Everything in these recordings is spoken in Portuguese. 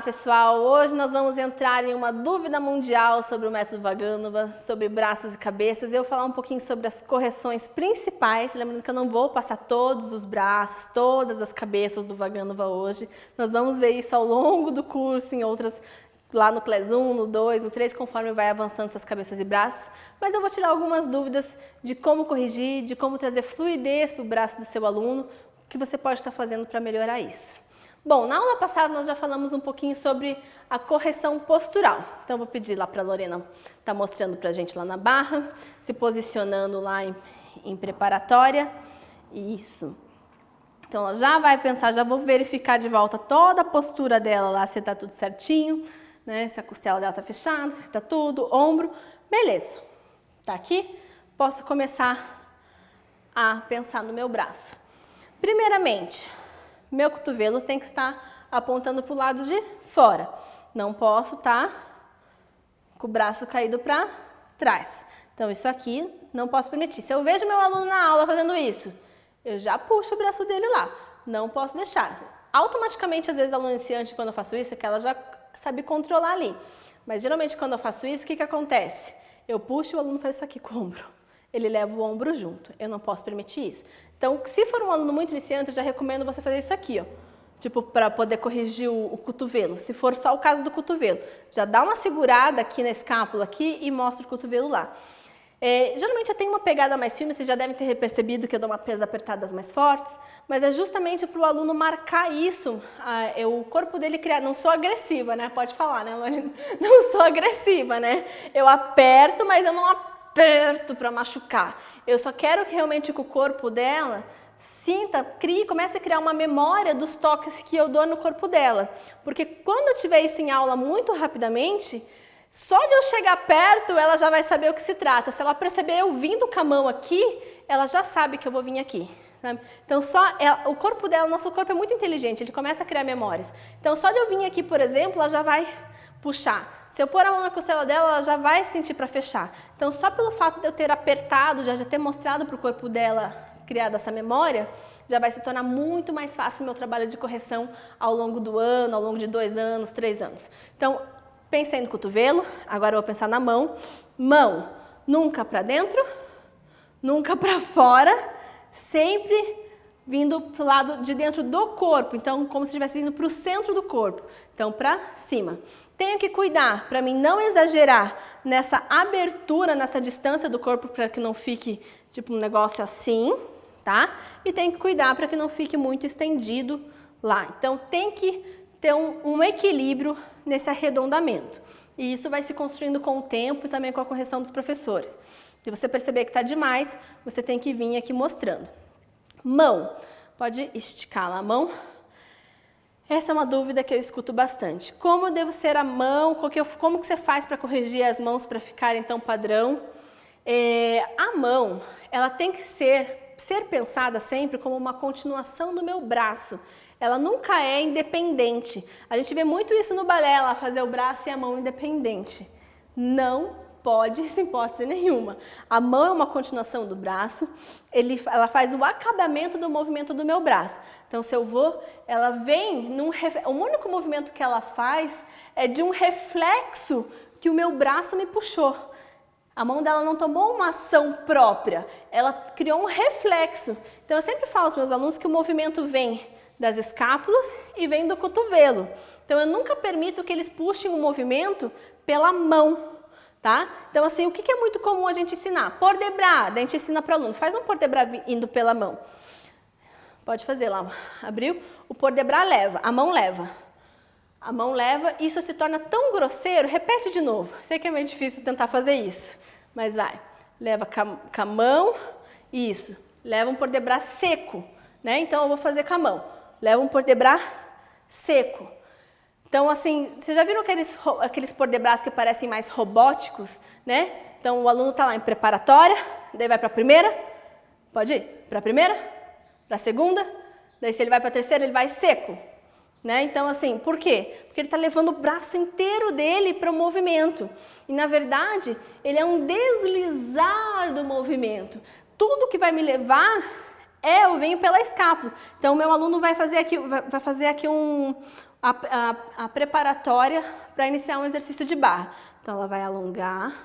pessoal! Hoje nós vamos entrar em uma dúvida mundial sobre o método Vaganova, sobre braços e cabeças. Eu vou falar um pouquinho sobre as correções principais, lembrando que eu não vou passar todos os braços, todas as cabeças do Vaganova hoje. Nós vamos ver isso ao longo do curso, em outras, lá no CLES 1, no 2, no 3, conforme vai avançando essas cabeças e braços. Mas eu vou tirar algumas dúvidas de como corrigir, de como trazer fluidez para o braço do seu aluno, o que você pode estar fazendo para melhorar isso. Bom, na aula passada nós já falamos um pouquinho sobre a correção postural. Então eu vou pedir lá para a Lorena estar mostrando para a gente lá na barra, se posicionando lá em preparatória. Isso. Então ela já vai pensar, já vou verificar de volta toda a postura dela lá, se está tudo certinho, né? Se a costela dela está fechada, se está tudo, ombro. Beleza. Tá aqui? Posso começar a pensar no meu braço. Primeiramente, meu cotovelo tem que estar apontando para o lado de fora. Não posso estar com o braço caído para trás. Então, isso aqui não posso permitir. Se eu vejo meu aluno na aula fazendo isso, eu já puxo o braço dele lá. Não posso deixar. Automaticamente, às vezes, a aluna iniciante, quando eu faço isso, é que ela já sabe controlar ali. Mas, geralmente, quando eu faço isso, o que acontece? Eu puxo e o aluno faz isso aqui com o ombro. Ele leva o ombro junto. Eu não posso permitir isso. Então, se for um aluno muito iniciante, eu já recomendo você fazer isso aqui, ó. Tipo, para poder corrigir o cotovelo. Se for só o caso do cotovelo, já dá uma segurada aqui na escápula aqui e mostra o cotovelo lá. Geralmente eu tenho uma pegada mais firme, vocês já devem ter percebido que eu dou umas apertadas mais fortes, mas é justamente para o aluno marcar isso, o corpo dele criar. Não sou agressiva, né? Pode falar, né, Lorena? Não sou agressiva, né? Eu aperto, mas eu não aperto para machucar. Eu só quero que realmente o corpo dela sinta, comece a criar uma memória dos toques que eu dou no corpo dela. Porque quando eu tiver isso em aula muito rapidamente, só de eu chegar perto, ela já vai saber o que se trata. Se ela perceber eu vindo com a mão aqui, ela já sabe que eu vou vir aqui. Né? Então, o corpo dela, nosso corpo é muito inteligente, ele começa a criar memórias. Então, só de eu vir aqui, por exemplo, ela já vai puxar. Se eu pôr a mão na costela dela, ela já vai sentir para fechar. Então, só pelo fato de eu ter apertado, já ter mostrado para o corpo dela, criado essa memória, já vai se tornar muito mais fácil o meu trabalho de correção ao longo do ano, ao longo de 2 anos, 3 anos. Então, pensei no cotovelo, agora eu vou pensar na mão. Mão, nunca para dentro, nunca para fora, sempre vindo para o lado de dentro do corpo, então como se estivesse vindo para o centro do corpo, então para cima. Tenho que cuidar para mim não exagerar nessa abertura, nessa distância do corpo, para que não fique tipo um negócio assim, tá? E tem que cuidar para que não fique muito estendido lá. Então tem que ter um equilíbrio nesse arredondamento. E isso vai se construindo com o tempo e também com a correção dos professores. Se você perceber que está demais, você tem que vir aqui mostrando. Mão, pode esticar lá a mão. Essa é uma dúvida que eu escuto bastante. Como eu devo ser a mão? Como que você faz para corrigir as mãos para ficarem tão padrão? A mão, ela tem que ser pensada sempre como uma continuação do meu braço. Ela nunca é independente. A gente vê muito isso no balé, ela fazer o braço e a mão independente. Não pode, sem hipótese nenhuma. A mão é uma continuação do braço, ela faz o acabamento do movimento do meu braço. Então, se eu vou, ela vem, o único movimento que ela faz é de um reflexo que o meu braço me puxou. A mão dela não tomou uma ação própria, ela criou um reflexo. Então, eu sempre falo aos meus alunos que o movimento vem das escápulas e vem do cotovelo. Então, eu nunca permito que eles puxem o movimento pela mão. Tá? Então, assim, o que é muito comum a gente ensinar? Port de bras, a gente ensina para o aluno, faz um port de bras indo pela mão. Pode fazer lá, abriu, o port de bras leva, a mão leva. A mão leva, isso se torna tão grosseiro, repete de novo. Sei que é meio difícil tentar fazer isso, mas vai. Leva com a mão, isso. Leva um port de bras seco, né? Então, eu vou fazer com a mão. Leva um port de bras seco. Então, assim, vocês já viram aqueles port de bras que parecem mais robóticos, né? Então, o aluno está lá em preparatória, daí vai para a primeira, pode ir? Para a primeira, para a segunda, daí se ele vai para a terceira, ele vai seco, né? Então, assim, por quê? Porque ele está levando o braço inteiro dele para o movimento. E, na verdade, ele é um deslizar do movimento. Tudo que vai me levar eu venho pela escápula. Então, o meu aluno vai fazer aqui a preparatória para iniciar um exercício de barra. Então, ela vai alongar,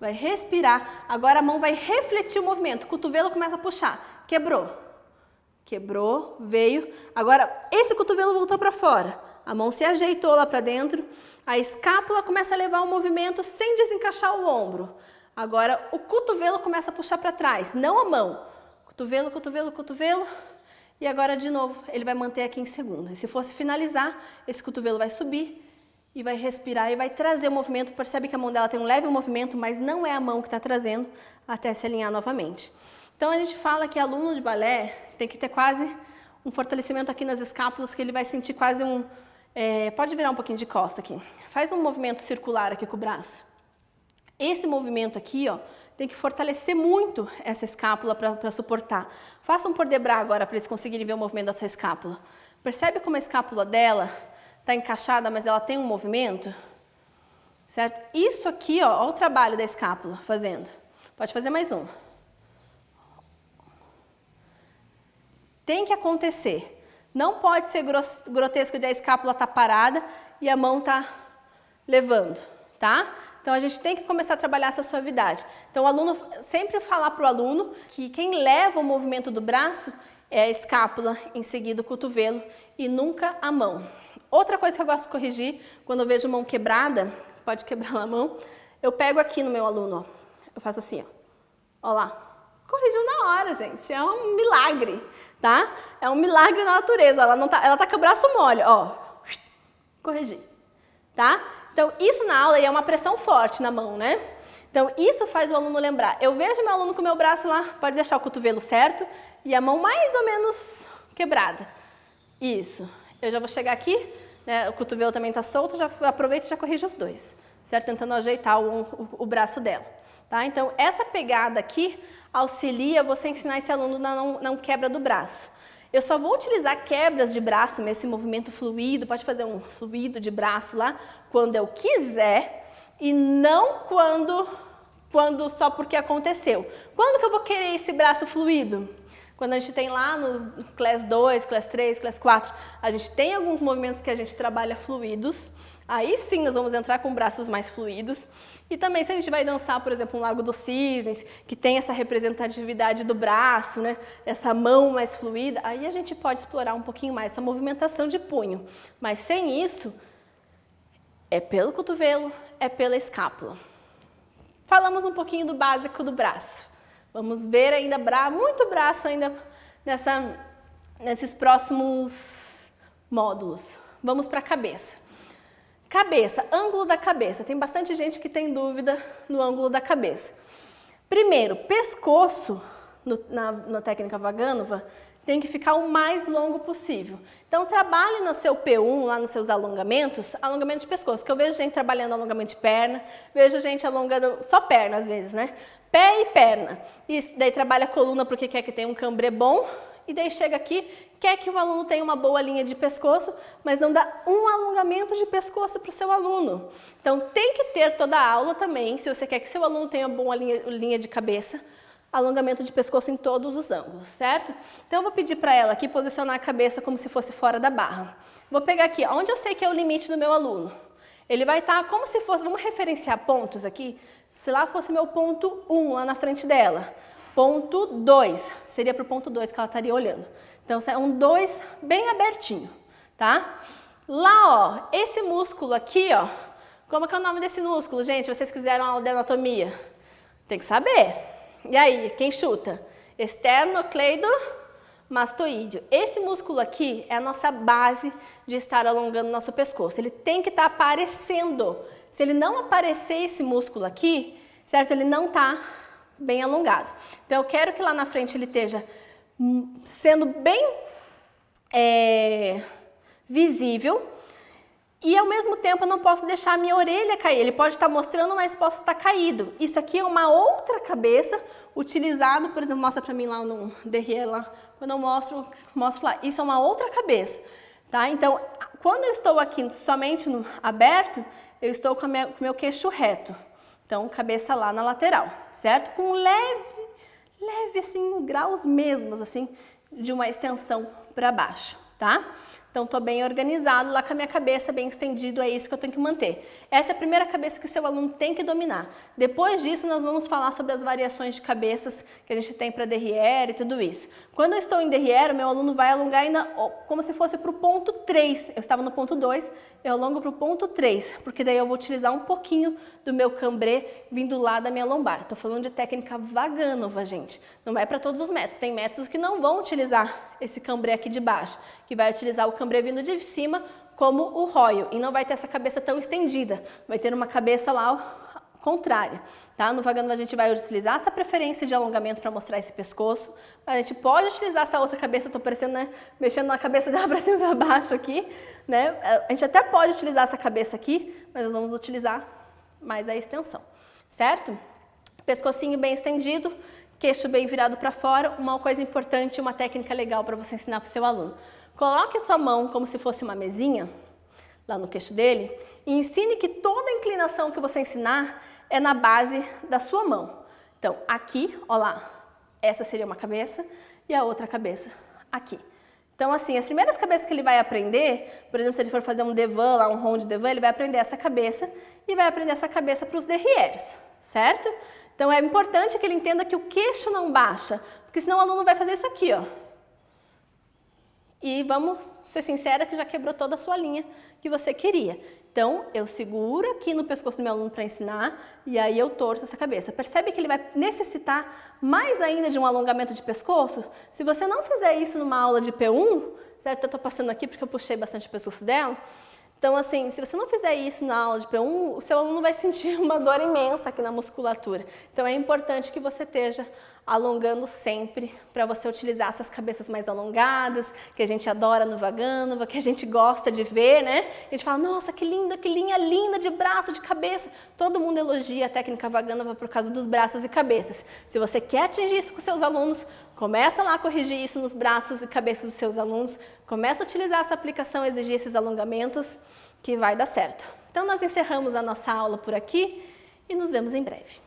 vai respirar. Agora a mão vai refletir o movimento. O cotovelo começa a puxar. Quebrou. Quebrou, veio. Agora, esse cotovelo voltou para fora. A mão se ajeitou lá para dentro. A escápula começa a levar o movimento sem desencaixar o ombro. Agora, o cotovelo começa a puxar para trás, não a mão. Cotovelo, cotovelo, cotovelo. E agora, de novo, ele vai manter aqui em segunda. E se fosse finalizar, esse cotovelo vai subir e vai respirar e vai trazer o movimento. Percebe que a mão dela tem um leve movimento, mas não é a mão que está trazendo até se alinhar novamente. Então, a gente fala que aluno de balé tem que ter quase um fortalecimento aqui nas escápulas, que ele vai sentir quase um... pode virar um pouquinho de costa aqui. Faz um movimento circular aqui com o braço. Esse movimento aqui, ó, tem que fortalecer muito essa escápula para suportar. Faça um por debras agora para eles conseguirem ver o movimento da sua escápula. Percebe como a escápula dela está encaixada, mas ela tem um movimento? Certo? Isso aqui, ó, olha o trabalho da escápula fazendo. Pode fazer mais um. Tem que acontecer. Não pode ser grotesco de a escápula estar parada e a mão tá levando, tá? Então, a gente tem que começar a trabalhar essa suavidade. Então, o aluno, sempre falar para o aluno que quem leva o movimento do braço é a escápula, em seguida o cotovelo e nunca a mão. Outra coisa que eu gosto de corrigir, quando eu vejo mão quebrada, pode quebrar a mão, eu pego aqui no meu aluno, ó, eu faço assim, ó lá. Corrigiu na hora, gente, é um milagre, tá? É um milagre na natureza, ela tá com o braço mole, ó, corrigir, tá? Então, isso na aula é uma pressão forte na mão, né? Então, isso faz o aluno lembrar. Eu vejo meu aluno com o meu braço lá, pode deixar o cotovelo certo e a mão mais ou menos quebrada. Isso. Eu já vou chegar aqui, né? O cotovelo também está solto, já aproveito e já corrijo os dois, certo? Tentando ajeitar o braço dela, tá? Então, essa pegada aqui auxilia você a ensinar esse aluno na não quebra do braço. Eu só vou utilizar quebras de braço, esse movimento fluido, pode fazer um fluido de braço lá, quando eu quiser e não quando só porque aconteceu. Quando que eu vou querer esse braço fluido? Quando a gente tem lá nos Class 2, Class 3, Class 4, a gente tem alguns movimentos que a gente trabalha fluidos, aí sim nós vamos entrar com braços mais fluidos. E também se a gente vai dançar, por exemplo, um Lago dos Cisnes, que tem essa representatividade do braço, né? Essa mão mais fluida, aí a gente pode explorar um pouquinho mais essa movimentação de punho. Mas sem isso, é pelo cotovelo, é pela escápula. Falamos um pouquinho do básico do braço. Vamos ver ainda muito braço ainda nesses próximos módulos. Vamos para a cabeça. Cabeça, ângulo da cabeça. Tem bastante gente que tem dúvida no ângulo da cabeça. Primeiro, pescoço, na técnica Vaganova, tem que ficar o mais longo possível. Então, trabalhe no seu P1, lá nos seus alongamentos, alongamento de pescoço, porque eu vejo gente trabalhando alongamento de perna, vejo gente alongando só perna às vezes, né? Pé e perna. E daí trabalha a coluna porque quer que tenha um cambrê bom, e daí chega aqui, quer que o aluno tenha uma boa linha de pescoço, mas não dá um alongamento de pescoço para o seu aluno. Então, tem que ter toda a aula também, se você quer que seu aluno tenha uma boa linha de cabeça, alongamento de pescoço em todos os ângulos, certo? Então, eu vou pedir para ela aqui posicionar a cabeça como se fosse fora da barra. Vou pegar aqui, onde eu sei que é o limite do meu aluno. Ele vai estar como se fosse, vamos referenciar pontos aqui, se lá fosse meu ponto 1 lá na frente dela. Ponto 2, seria para o ponto 2 que ela estaria olhando. Então, é um 2 bem abertinho, tá? Lá, ó, esse músculo aqui, ó, como que é o nome desse músculo, gente? Vocês fizeram aula de anatomia? Tem que saber. E aí, quem chuta? Esternocleidomastoideo. Esse músculo aqui é a nossa base de estar alongando nosso pescoço. Ele tem que estar aparecendo. Se ele não aparecer esse músculo aqui, certo? Ele não está bem alongado. Então, eu quero que lá na frente ele esteja sendo bem visível e, ao mesmo tempo, eu não posso deixar a minha orelha cair. Ele pode estar mostrando, mas posso estar caído. Isso aqui é uma outra cabeça utilizado, por exemplo, mostra para mim lá no derrière, lá, quando eu mostro lá. Isso é uma outra cabeça, tá? Então, quando eu estou aqui somente no aberto, eu estou com o meu queixo reto. Então, cabeça lá na lateral, certo? Com leve assim, graus mesmos, assim, de uma extensão para baixo, tá? Então, estou bem organizado lá com a minha cabeça bem estendido, é isso que eu tenho que manter. Essa é a primeira cabeça que seu aluno tem que dominar. Depois disso, nós vamos falar sobre as variações de cabeças que a gente tem para derrière e tudo isso. Quando eu estou em derrière, o meu aluno vai alongar ainda como se fosse para o ponto 3. Eu estava no ponto 2, eu alongo para o ponto 3, porque daí eu vou utilizar um pouquinho do meu cambré vindo lá da minha lombar. Estou falando de técnica Vagânova, gente. Não é para todos os métodos. Tem métodos que não vão utilizar esse cambré aqui de baixo, que vai utilizar o cambré vindo de cima como o Royal, e não vai ter essa cabeça tão estendida. Vai ter uma cabeça lá contrária. Tá? No Vagânova a gente vai utilizar essa preferência de alongamento para mostrar esse pescoço, mas a gente pode utilizar essa outra cabeça, estou parecendo, né, mexendo na cabeça dela para cima e para baixo aqui, né? A gente até pode utilizar essa cabeça aqui, mas nós vamos utilizar mais a extensão, certo? Pescocinho bem estendido, queixo bem virado para fora. Uma coisa importante, uma técnica legal para você ensinar para o seu aluno. Coloque a sua mão como se fosse uma mesinha, lá no queixo dele, e ensine que toda a inclinação que você ensinar é na base da sua mão. Então, aqui, ó lá, essa seria uma cabeça e a outra cabeça aqui. Então, assim, as primeiras cabeças que ele vai aprender, por exemplo, se ele for fazer um devant, lá um rond de devant, ele vai aprender essa cabeça e vai aprender essa cabeça para os derrières, certo? Então, é importante que ele entenda que o queixo não baixa, porque senão o aluno vai fazer isso aqui, ó. E vamos ser sincera que já quebrou toda a sua linha que você queria. Então, eu seguro aqui no pescoço do meu aluno para ensinar e aí eu torço essa cabeça. Percebe que ele vai necessitar mais ainda de um alongamento de pescoço? Se você não fizer isso numa aula de P1, certo? Eu estou passando aqui porque eu puxei bastante o pescoço dela. Então, assim, se você não fizer isso na aula de P1, o seu aluno vai sentir uma dor imensa aqui na musculatura. Então, é importante que você esteja alongando sempre para você utilizar essas cabeças mais alongadas, que a gente adora no Vagânova, que a gente gosta de ver, né? A gente fala, nossa, que linda, que linha linda de braço, de cabeça. Todo mundo elogia a técnica Vagânova por causa dos braços e cabeças. Se você quer atingir isso com seus alunos, começa lá a corrigir isso nos braços e cabeças dos seus alunos, começa a utilizar essa aplicação, exigir esses alongamentos, que vai dar certo. Então, nós encerramos a nossa aula por aqui e nos vemos em breve.